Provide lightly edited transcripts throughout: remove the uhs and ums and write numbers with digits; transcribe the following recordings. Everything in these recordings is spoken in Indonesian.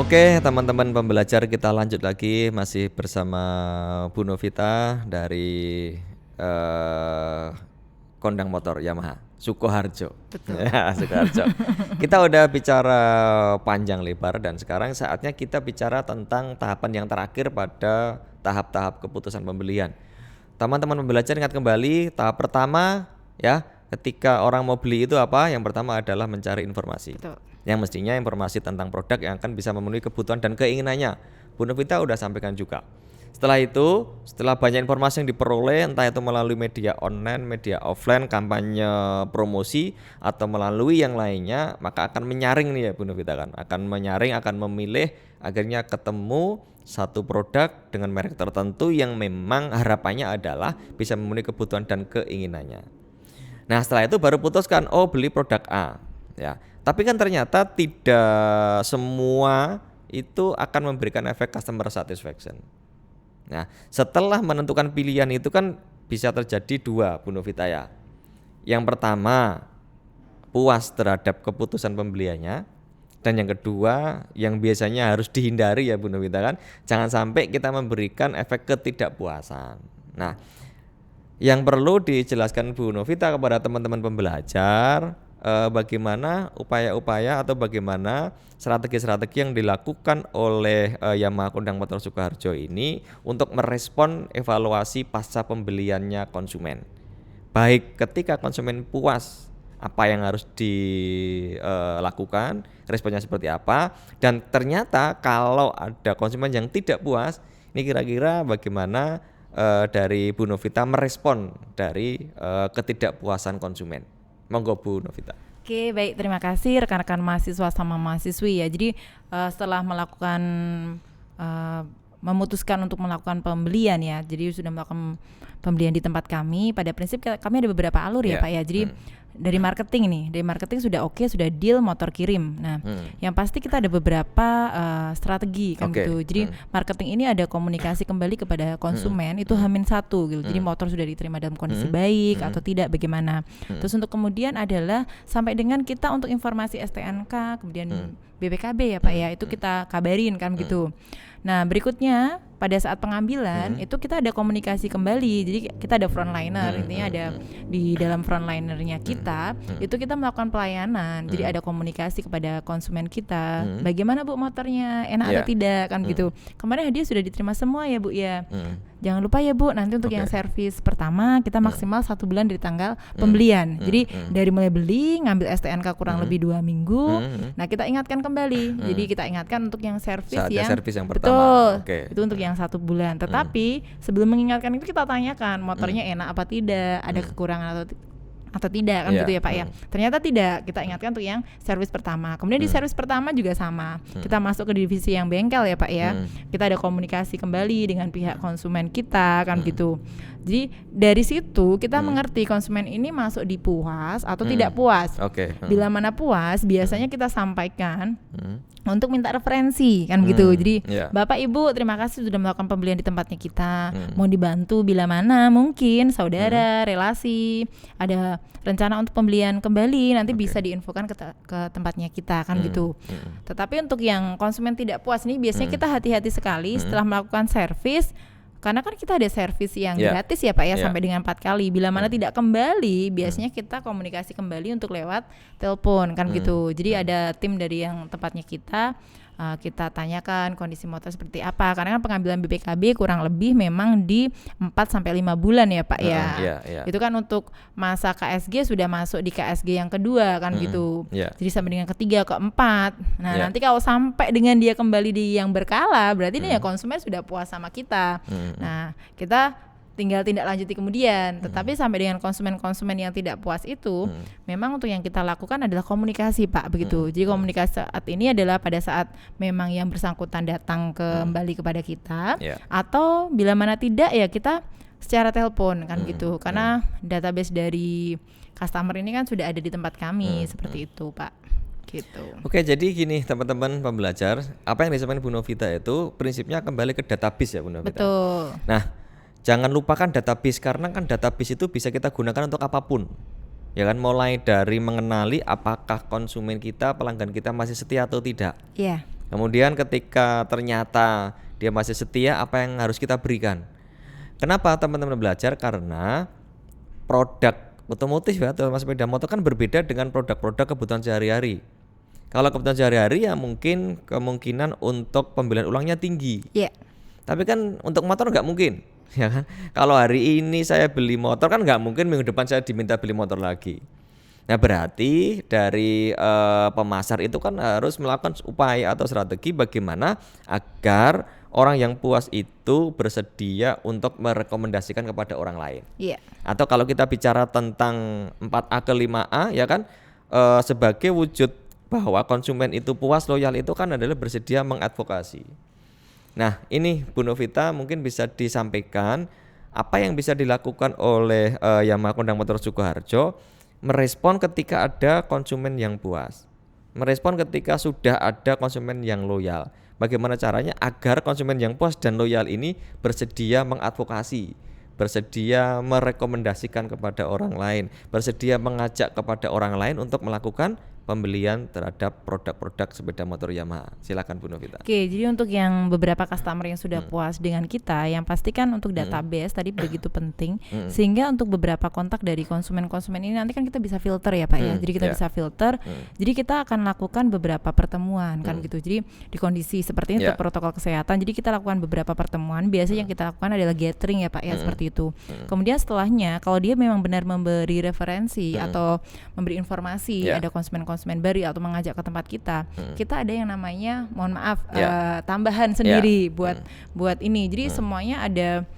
Oke, teman-teman pembelajar, kita lanjut lagi masih bersama Bu Novita dari eh, Kondang Motor Yamaha Sukoharjo. Betul. Ya, Sukoharjo. Kita udah bicara panjang lebar dan sekarang saatnya kita bicara tentang tahapan yang terakhir pada tahap-tahap keputusan pembelian. Teman-teman pembelajar ingat kembali tahap pertama ya, ketika orang mau beli itu apa? Yang pertama adalah mencari informasi. Betul. Yang mestinya informasi tentang produk yang akan bisa memenuhi kebutuhan dan keinginannya. Bu Novita udah sampaikan juga. Setelah itu, setelah banyak informasi yang diperoleh, entah itu melalui media online, media offline, kampanye promosi, atau melalui yang lainnya, maka akan menyaring nih ya Bu Novita kan. Akan menyaring, akan memilih, akhirnya ketemu satu produk dengan merek tertentu yang memang harapannya adalah bisa memenuhi kebutuhan dan keinginannya. Nah setelah itu baru putuskan, oh beli produk A ya. Tapi kan ternyata tidak semua itu akan memberikan efek customer satisfaction. Nah setelah menentukan pilihan itu kan bisa terjadi dua Bu Novita ya. Yang pertama puas terhadap keputusan pembeliannya. Dan yang kedua yang biasanya harus dihindari ya Bu Novita kan, jangan sampai kita memberikan efek ketidakpuasan. Nah yang perlu dijelaskan Bu Novita kepada teman-teman pembelajar, bagaimana upaya-upaya atau bagaimana strategi-strategi yang dilakukan oleh Yamaha Kondang Motor Sukoharjo ini untuk merespon evaluasi pasca pembeliannya konsumen. Baik ketika konsumen puas apa yang harus dilakukan, responnya seperti apa, dan ternyata kalau ada konsumen yang tidak puas, ini kira-kira bagaimana dari Bu Novita merespon dari ketidakpuasan konsumen. Monggo Bu Novita. Oke, baik, terima kasih rekan-rekan mahasiswa sama mahasiswi ya. Jadi setelah melakukan memutuskan untuk melakukan pembelian ya. Jadi sudah melakukan pembelian di tempat kami. Pada prinsip kami ada beberapa alur ya Pak ya. Jadi dari marketing sudah oke, sudah deal motor kirim. Nah, yang pasti kita ada beberapa strategi kan gitu. Jadi marketing ini ada komunikasi kembali kepada konsumen itu H-1 gitu. Jadi motor sudah diterima dalam kondisi baik atau tidak, bagaimana. Terus untuk kemudian adalah sampai dengan kita untuk informasi STNK, kemudian BPKB ya Pak ya, itu kita kabarin kan gitu. Nah berikutnya pada saat pengambilan itu kita ada komunikasi kembali. Jadi kita ada frontliner, intinya ada di dalam frontlinernya kita itu kita melakukan pelayanan. Jadi ada komunikasi kepada konsumen kita, bagaimana Bu motornya, enak atau tidak kan gitu. Kemarin hadiah sudah diterima semua ya Bu ya. Jangan lupa ya Bu, nanti untuk yang servis pertama kita maksimal 1 bulan dari tanggal pembelian. Jadi dari mulai beli ngambil STNK kurang lebih 2 minggu. Nah kita ingatkan kembali. Jadi kita ingatkan untuk yang servis yang pertama. Betul. Itu untuk yang 1 bulan. Tetapi sebelum mengingatkan itu kita tanyakan motornya enak apa tidak, ada kekurangan atau tidak kan gitu ya Pak ya. Ternyata tidak, kita ingatkan untuk yang servis pertama. Kemudian di servis pertama juga sama. Kita masuk ke divisi yang bengkel ya Pak ya. Kita ada komunikasi kembali dengan pihak konsumen kita kan gitu. Jadi dari situ kita mengerti konsumen ini masuk di puas atau tidak puas. Bila mana puas biasanya kita sampaikan untuk minta referensi kan gitu. Jadi Bapak Ibu terima kasih sudah melakukan pembelian di tempatnya kita. Mau dibantu bila mana mungkin saudara, relasi, ada rencana untuk pembelian kembali nanti bisa diinfokan ke tempatnya kita kan gitu. Tetapi untuk yang konsumen tidak puas ini biasanya kita hati-hati sekali setelah melakukan servis. Karena kan kita ada servis yang gratis ya Pak ya sampai dengan 4 kali. Bila mana tidak kembali, biasanya kita komunikasi kembali untuk lewat telepon kan gitu. Jadi ada tim dari yang tempatnya kita tanyakan kondisi motor seperti apa. Karena kan pengambilan BPKB kurang lebih memang di 4-5 bulan ya Pak ya. Itu kan untuk masa KSG sudah masuk di KSG yang kedua kan gitu. Jadi sampai dengan ketiga, keempat. Nah nanti kalau sampai dengan dia kembali di yang berkala, berarti ini ya konsumen sudah puas sama kita. Nah kita tinggal tindak lanjuti kemudian. Tetapi sampai dengan konsumen-konsumen yang tidak puas itu memang untuk yang kita lakukan adalah komunikasi Pak begitu. Jadi komunikasi saat ini adalah pada saat memang yang bersangkutan datang kembali kepada kita atau bila mana tidak ya kita secara telepon kan gitu. Karena database dari customer ini kan sudah ada di tempat kami seperti itu Pak. Gitu. Oke, jadi gini teman-teman pembelajar, apa yang disampaikan Bu Novita itu prinsipnya kembali ke database ya Bu Novita. Betul. Nah, jangan lupakan database karena kan database itu bisa kita gunakan untuk apapun. Ya kan, mulai dari mengenali apakah konsumen kita, pelanggan kita masih setia atau tidak. Kemudian ketika ternyata dia masih setia, apa yang harus kita berikan? Kenapa teman-teman belajar? Karena produk otomotif ya, terutama sepeda motor kan berbeda dengan produk-produk kebutuhan sehari-hari. Kalau kebutuhan sehari-hari ya mungkin kemungkinan untuk pembelian ulangnya tinggi. Iya. Tapi kan untuk motor nggak mungkin, ya kan? Kalau hari ini saya beli motor kan nggak mungkin minggu depan saya diminta beli motor lagi. Nah berarti dari pemasar itu kan harus melakukan upaya atau strategi bagaimana agar orang yang puas itu bersedia untuk merekomendasikan kepada orang lain. Iya. Atau kalau kita bicara tentang 4A ke 5A ya kan, sebagai wujud bahwa konsumen itu puas, loyal itu kan adalah bersedia mengadvokasi. Nah ini Bu Novita mungkin bisa disampaikan apa yang bisa dilakukan oleh Yamaha Kondang Motor Sukoharjo merespon ketika ada konsumen yang puas, merespon ketika sudah ada konsumen yang loyal. Bagaimana caranya agar konsumen yang puas dan loyal ini bersedia mengadvokasi, bersedia merekomendasikan kepada orang lain, bersedia mengajak kepada orang lain untuk melakukan pembelian terhadap produk-produk sepeda motor Yamaha. Silakan Bu Novita. Oke, jadi untuk yang beberapa customer yang sudah puas dengan kita, yang pastikan untuk database tadi begitu penting, sehingga untuk beberapa kontak dari konsumen-konsumen ini nanti kan kita bisa filter ya Pak ya. Jadi kita bisa filter. Jadi kita akan lakukan beberapa pertemuan kan gitu. Jadi di kondisi seperti ini untuk protokol kesehatan, jadi kita lakukan beberapa pertemuan. Biasanya yang kita lakukan adalah gathering ya Pak ya, seperti itu. Kemudian setelahnya kalau dia memang benar memberi referensi atau memberi informasi, ada konsumen-konsumen baru atau mengajak ke tempat kita, kita ada yang namanya mohon maaf tambahan sendiri buat ini. Jadi semuanya ada,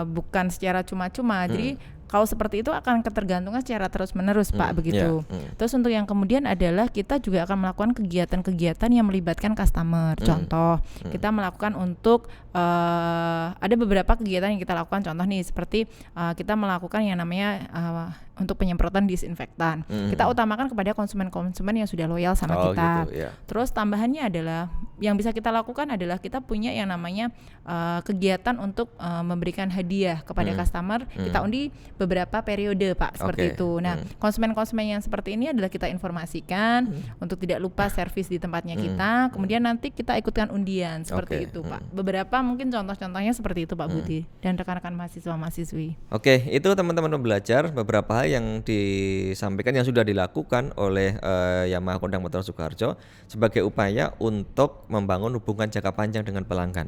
bukan secara cuma-cuma. Jadi kalau seperti itu akan ketergantungan secara terus-menerus Pak begitu. Terus untuk yang kemudian adalah kita juga akan melakukan kegiatan-kegiatan yang melibatkan customer. Contoh kita melakukan untuk ada beberapa kegiatan yang kita lakukan. Contoh nih seperti kita melakukan yang namanya untuk penyemprotan disinfektan. Kita utamakan kepada konsumen-konsumen yang sudah loyal sama kita. Gitu, Terus tambahannya adalah yang bisa kita lakukan adalah kita punya yang namanya kegiatan untuk memberikan hadiah kepada customer. Kita undi beberapa periode Pak seperti itu. Nah konsumen-konsumen yang seperti ini adalah kita informasikan untuk tidak lupa servis di tempatnya kita. Kemudian nanti kita ikutkan undian seperti itu Pak. Beberapa mungkin contoh-contohnya seperti itu Pak Budi dan rekan-rekan mahasiswa-mahasiswi. Oke, itu teman-teman belajar beberapa hal yang disampaikan yang sudah dilakukan oleh Yamaha Kondang Motor Sukoharjo sebagai upaya untuk membangun hubungan jangka panjang dengan pelanggan.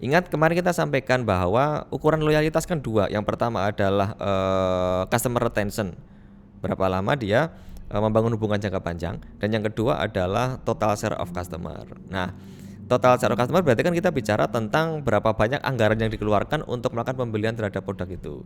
Ingat kemarin kita sampaikan bahwa ukuran loyalitas kan dua. Yang pertama adalah customer retention, berapa lama dia membangun hubungan jangka panjang, dan yang kedua adalah total share of customer. Nah, total share of customer berarti kan kita bicara tentang berapa banyak anggaran yang dikeluarkan untuk melakukan pembelian terhadap produk itu.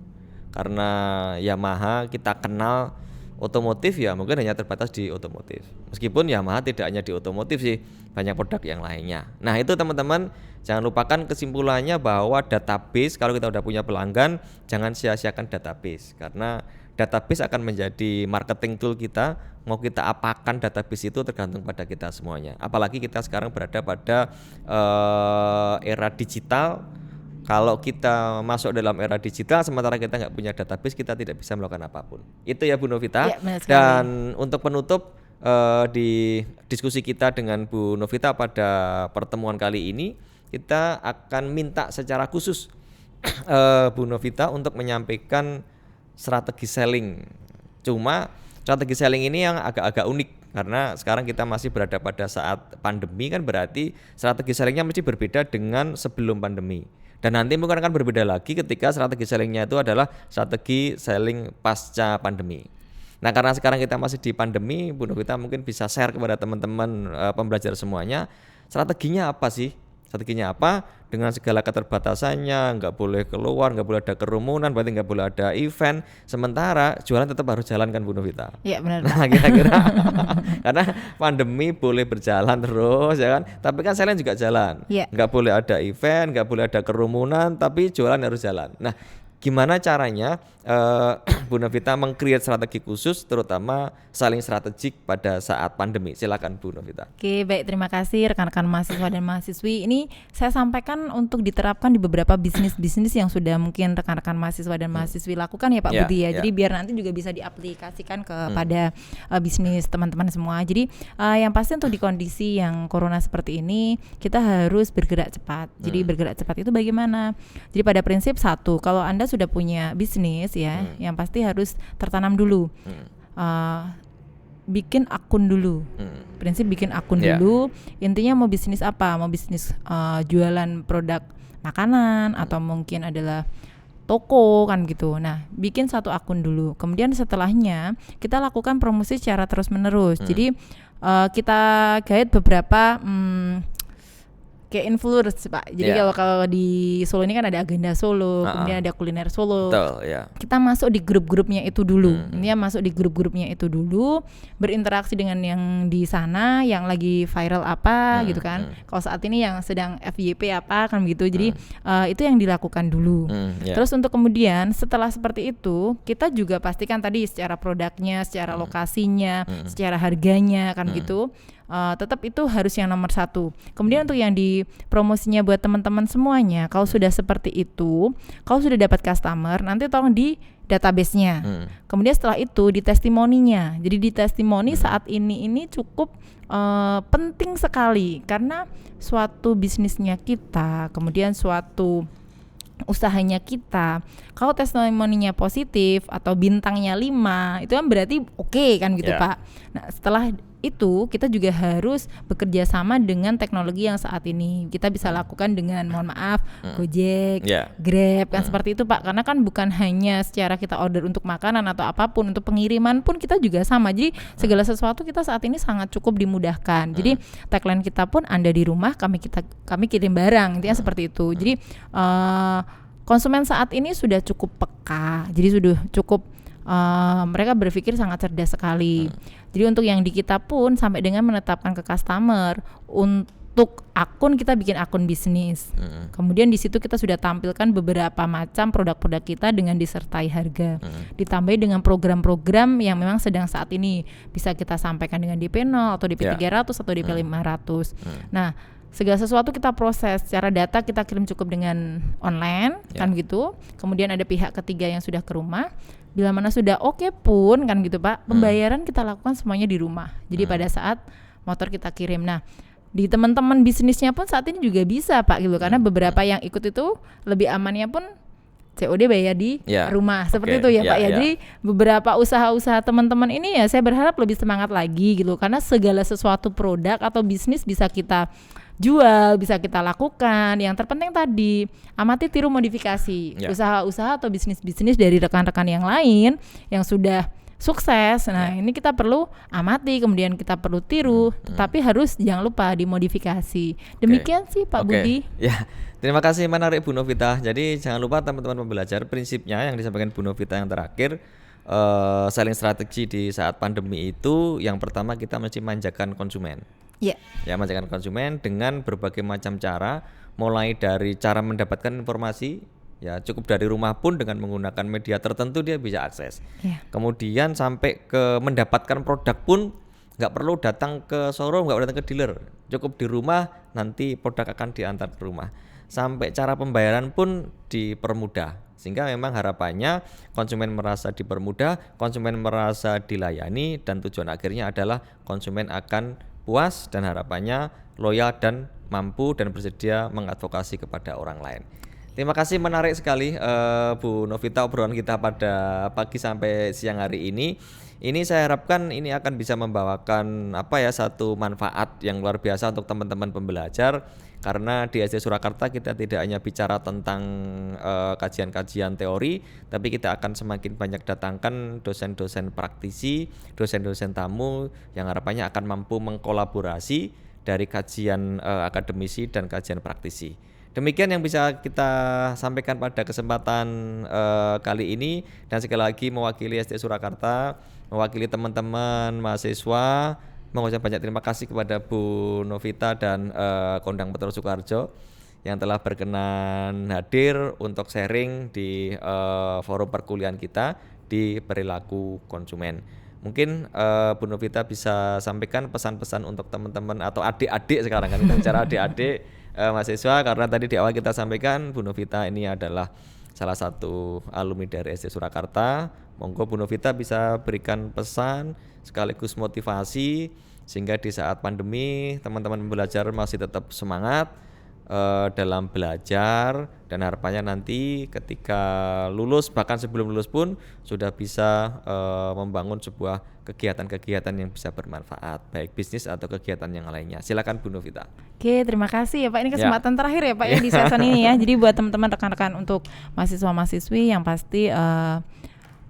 Karena Yamaha kita kenal otomotif ya mungkin hanya terbatas di otomotif. Meskipun Yamaha tidak hanya di otomotif sih, banyak produk yang lainnya. Nah itu teman-teman jangan lupakan kesimpulannya bahwa database, kalau kita udah punya pelanggan jangan sia-siakan database. Karena database akan menjadi marketing tool kita. Mau kita apakan database itu tergantung pada kita semuanya. Apalagi kita sekarang berada pada era digital. Kalau kita masuk dalam era digital sementara kita nggak punya database, kita tidak bisa melakukan apapun. Itu ya Bu Novita. Ya, dan untuk penutup di diskusi kita dengan Bu Novita pada pertemuan kali ini, kita akan minta secara khusus Bu Novita untuk menyampaikan strategi selling. Cuma strategi selling ini yang agak-agak unik karena sekarang kita masih berada pada saat pandemi, kan berarti strategi sellingnya mesti berbeda dengan sebelum pandemi. Dan nanti mungkin akan berbeda lagi ketika strategi sellingnya itu adalah strategi selling pasca pandemi. Nah karena sekarang kita masih di pandemi, Bu Novita mungkin bisa share kepada teman-teman pembelajar semuanya, strateginya apa sih? Strateginya apa? Dengan segala keterbatasannya, nggak boleh keluar, nggak boleh ada kerumunan, berarti nggak boleh ada event. Sementara jualan tetap harus jalan kan Bu Novita? Iya benar. Nah kira-kira karena pandemi boleh berjalan terus ya kan, tapi kan selling juga jalan. Nggak boleh ada event, nggak boleh ada kerumunan, tapi jualan harus jalan. Nah gimana caranya Bu Novita meng-create strategi khusus terutama saling strategik pada saat pandemi. Silakan Bu Novita. Oke, baik, terima kasih rekan-rekan mahasiswa dan mahasiswi. Ini saya sampaikan untuk diterapkan di beberapa bisnis-bisnis yang sudah mungkin rekan-rekan mahasiswa dan mahasiswi lakukan ya Pak Ya, Budi ya. ya. Jadi biar nanti juga bisa diaplikasikan kepada bisnis teman-teman semua. Jadi yang pasti untuk di kondisi yang corona seperti ini kita harus bergerak cepat. Jadi bergerak cepat itu bagaimana? Jadi pada prinsip satu, kalau Anda sudah punya bisnis ya, yang pasti harus tertanam dulu. Bikin akun dulu. Prinsip bikin akun Ya. dulu. Intinya mau bisnis apa? Mau bisnis jualan produk makanan atau mungkin adalah toko kan gitu. Nah, bikin satu akun dulu. Kemudian setelahnya kita lakukan promosi secara terus-menerus. Jadi kita guide beberapa kayak influencer Pak. Jadi Yeah. kalau di Solo ini kan ada agenda Solo, kemudian ada kuliner Solo. Betul, ya. Kita masuk di grup-grupnya itu dulu. Intinya masuk di grup-grupnya itu dulu, berinteraksi dengan yang di sana, yang lagi viral apa gitu kan. Kalau saat ini yang sedang FYP apa kan gitu. Jadi itu yang dilakukan dulu. Ya. Terus untuk kemudian setelah seperti itu, kita juga pastikan tadi secara produknya, secara lokasinya, secara harganya kan gitu. Tetap itu harus yang nomor satu. Kemudian untuk yang di promosinya buat teman-teman semuanya, kalau sudah seperti itu, kalau sudah dapat customer, nanti tolong di database-nya. Kemudian setelah itu di testimoninya. Jadi di testimoni saat ini cukup penting sekali karena suatu bisnisnya kita, kemudian suatu usahanya kita, kalau testimoninya positif atau bintangnya 5, itu kan berarti oke kan gitu Yeah. Pak. Nah setelah itu kita juga harus bekerja sama dengan teknologi yang saat ini kita bisa lakukan dengan mohon maaf Gojek, Yeah. Grab kan seperti itu Pak, karena kan bukan hanya secara kita order untuk makanan atau apapun, untuk pengiriman pun kita juga sama. Jadi segala sesuatu kita saat ini sangat cukup dimudahkan. Jadi tagline kita pun Anda di rumah, kami kirim barang, intinya seperti itu. Jadi konsumen saat ini sudah cukup peka, jadi sudah cukup mereka berpikir sangat cerdas sekali. Jadi untuk yang di kita pun sampai dengan menetapkan ke customer, untuk akun kita bikin akun bisnis. Kemudian di situ kita sudah tampilkan beberapa macam produk-produk kita dengan disertai harga. Ditambahi dengan program-program yang memang sedang saat ini bisa kita sampaikan dengan DP 0 atau DP 300 atau DP 500. Nah, segala sesuatu kita proses. Secara data kita kirim cukup dengan online kan gitu. Kemudian ada pihak ketiga yang sudah ke rumah. Bila mana sudah oke pun kan gitu Pak, pembayaran kita lakukan semuanya di rumah. Jadi pada saat motor kita kirim. Nah, di teman-teman bisnisnya pun saat ini juga bisa Pak gitu, karena beberapa yang ikut itu lebih amannya pun COD bayar di rumah seperti itu ya Pak ya. Jadi beberapa usaha-usaha teman-teman ini ya saya berharap lebih semangat lagi gitu, karena segala sesuatu produk atau bisnis bisa kita jual, bisa kita lakukan. Yang terpenting tadi amati, tiru, modifikasi usaha-usaha atau bisnis-bisnis dari rekan-rekan yang lain yang sudah sukses. Nah ini kita perlu amati, kemudian kita perlu tiru, tetapi harus jangan lupa dimodifikasi. Demikian sih Pak Budi. Ya, terima kasih, menarik Bu Novita. Jadi jangan lupa teman-teman pembelajar, prinsipnya yang disampaikan Bu Novita yang terakhir, selling strategi di saat pandemi itu yang pertama kita mesti manjakan konsumen. Ya, manjakan konsumen dengan berbagai macam cara, mulai dari cara mendapatkan informasi, ya cukup dari rumah pun dengan menggunakan media tertentu dia bisa akses. Kemudian sampai ke mendapatkan produk pun nggak perlu datang ke showroom, nggak perlu datang ke dealer, cukup di rumah nanti produk akan diantar ke rumah. Sampai cara pembayaran pun dipermudah, sehingga memang harapannya konsumen merasa dipermudah, konsumen merasa dilayani, dan tujuan akhirnya adalah konsumen akan puas dan harapannya loyal dan mampu dan bersedia mengadvokasi kepada orang lain. Terima kasih, menarik sekali Bu Novita obrolan kita pada pagi sampai siang hari ini. Ini saya harapkan ini akan bisa membawakan satu manfaat yang luar biasa untuk teman-teman pembelajar, karena di SD Surakarta kita tidak hanya bicara tentang kajian-kajian teori, tapi kita akan semakin banyak datangkan dosen-dosen praktisi, dosen-dosen tamu yang harapannya akan mampu mengkolaborasi dari kajian akademisi dan kajian praktisi. Demikian yang bisa kita sampaikan pada kesempatan kali ini, dan sekali lagi mewakili SD Surakarta, mewakili teman-teman mahasiswa, mengucapkan banyak terima kasih kepada Bu Novita dan Kondang Petro Soekarjo yang telah berkenan hadir untuk sharing di forum perkuliahan kita di perilaku konsumen. Mungkin Bu Novita bisa sampaikan pesan-pesan untuk teman-teman atau adik-adik, sekarang kan kita bicara adik-adik mahasiswa, karena tadi di awal kita sampaikan Bu Novita ini adalah salah satu alumni dari SD Surakarta. Monggo Bu Novita bisa berikan pesan sekaligus motivasi sehingga di saat pandemi teman-teman belajar masih tetap semangat dalam belajar, dan harapannya nanti ketika lulus, bahkan sebelum lulus pun sudah bisa membangun sebuah kegiatan-kegiatan yang bisa bermanfaat, baik bisnis atau kegiatan yang lainnya. Silakan Bu Novita. Oke, terima kasih ya Pak. Ini kesempatan terakhir ya Pak ya di season ini ya. Jadi buat teman-teman rekan-rekan untuk mahasiswa-mahasiswi yang pasti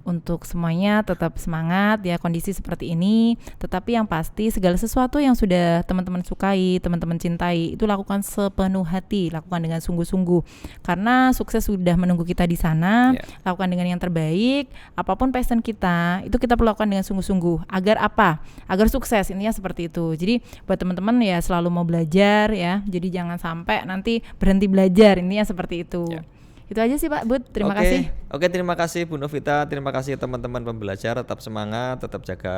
untuk semuanya tetap semangat ya, kondisi seperti ini. Tetapi yang pasti segala sesuatu yang sudah teman-teman sukai, teman-teman cintai, itu lakukan sepenuh hati, lakukan dengan sungguh-sungguh. Karena sukses sudah menunggu kita di sana. Lakukan dengan yang terbaik. Apapun passion kita, itu kita perlu lakukan dengan sungguh-sungguh. Agar apa? Agar sukses. Intinya seperti itu. Jadi buat teman-teman ya selalu mau belajar ya. Jadi jangan sampai nanti berhenti belajar. Intinya seperti itu. Itu aja sih Pak Bud, terima kasih. Oke, terima kasih Bu Novita, terima kasih teman-teman pembelajar, tetap semangat, tetap jaga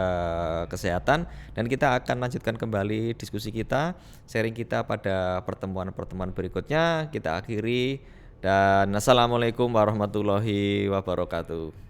kesehatan, dan kita akan lanjutkan kembali diskusi kita, sharing kita pada pertemuan-pertemuan berikutnya. Kita akhiri, dan assalamualaikum warahmatullahi wabarakatuh.